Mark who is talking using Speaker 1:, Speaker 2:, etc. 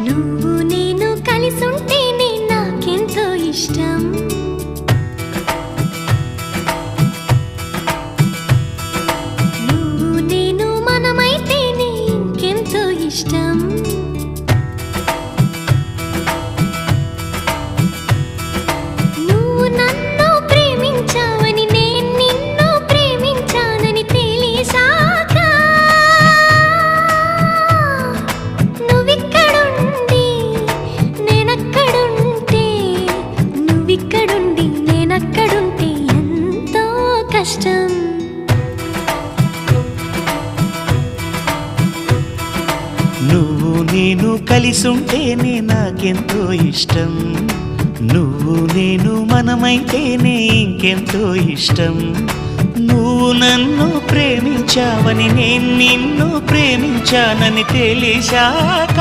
Speaker 1: నువ్వు నేను కలిసుంటేనే నాకెంతో ఇష్టం. నువ్వు నేను మనమైతేనే ఇంకెంతో ఇష్టం. నువ్వు నన్ను ప్రేమించావని నేను నిన్ను ప్రేమించానని తెలిసాక నువ్విక్కడుండి నేనక్కడుంటే నువ్విక్కడుండి నేనక్కడుంటే ఎంతో కష్టం.
Speaker 2: నువ్వు నేను కలిసుంటేనే నాకెంతో ఇష్టం. నువ్వు నేను మనమైతేనే ఇంకెంతో ఇష్టం. నువ్వు నన్ను ప్రేమించావని నేను నిన్ను ప్రేమించానని తెలిసాక